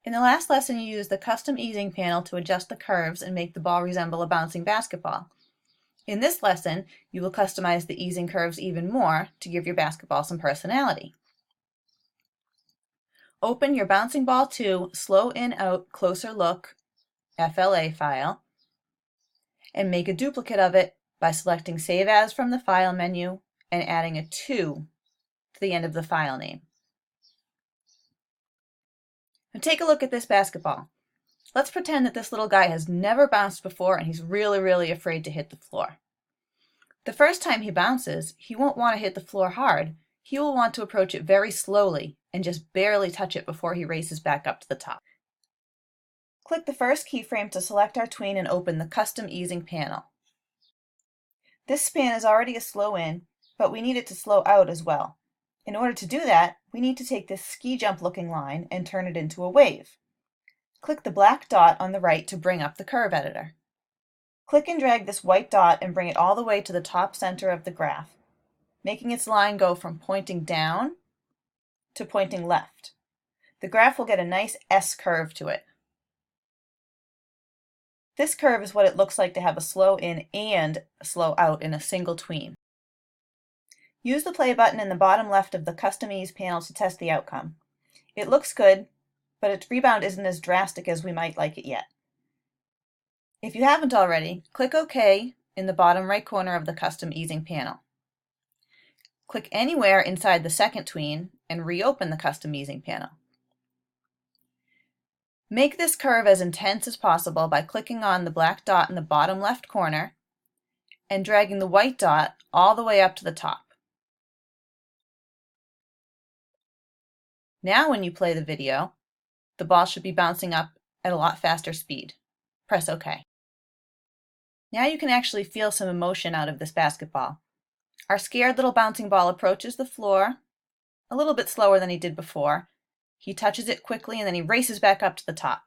In the last lesson, you used the custom easing panel to adjust the curves and make the ball resemble a bouncing basketball. In this lesson, you will customize the easing curves even more to give your basketball some personality. Open your Bouncing Ball 2 Slow In Out Closer Look FLA file and make a duplicate of it by selecting Save As from the File menu and adding a 2 to the end of the file name. Now take a look at this basketball. Let's pretend that this little guy has never bounced before and he's really afraid to hit the floor. The first time he bounces, he won't want to hit the floor hard. He will want to approach it very slowly and just barely touch it before he races back up to the top. Click the first keyframe to select our tween and open the custom easing panel. This span is already a slow in, but we need it to slow out as well. In order to do that, we need to take this ski jump looking line and turn it into a wave. Click the black dot on the right to bring up the curve editor. Click and drag this white dot and bring it all the way to the top center of the graph, making its line go from pointing down to pointing left. The graph will get a nice S curve to it. This curve is what it looks like to have a slow in and a slow out in a single tween. Use the play button in the bottom left of the Custom Ease panel to test the outcome. It looks good, but its rebound isn't as drastic as we might like it yet. If you haven't already, click OK in the bottom right corner of the Custom Easing panel. Click anywhere inside the second tween and reopen the Custom Easing panel. Make this curve as intense as possible by clicking on the black dot in the bottom left corner and dragging the white dot all the way up to the top. Now when you play the video, the ball should be bouncing up at a lot faster speed. Press OK. Now you can actually feel some emotion out of this basketball. Our scared little bouncing ball approaches the floor a little bit slower than he did before. He touches it quickly and then he races back up to the top.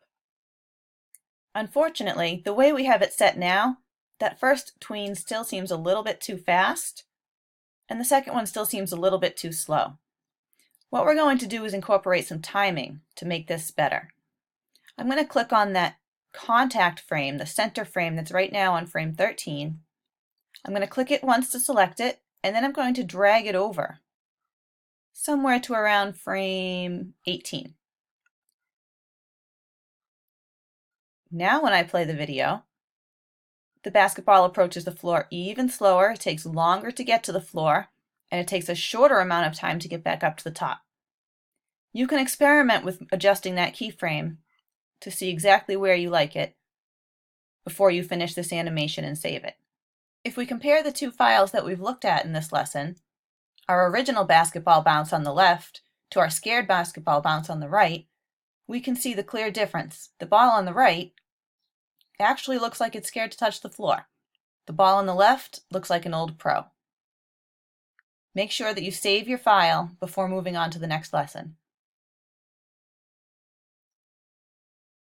Unfortunately, the way we have it set now, that first tween still seems a little bit too fast, and the second one still seems a little bit too slow. What we're going to do is incorporate some timing to make this better. I'm going to click on that contact frame, the center frame that's right now on frame 13. I'm going to click it once to select it, and then I'm going to drag it over somewhere to around frame 18. Now when I play the video, the basketball approaches the floor even slower, it takes longer to get to the floor, and it takes a shorter amount of time to get back up to the top. You can experiment with adjusting that keyframe to see exactly where you like it before you finish this animation and save it. If we compare the two files that we've looked at in this lesson, our original basketball bounce on the left to our scared basketball bounce on the right, we can see the clear difference. The ball on the right actually looks like it's scared to touch the floor. The ball on the left looks like an old pro. Make sure that you save your file before moving on to the next lesson.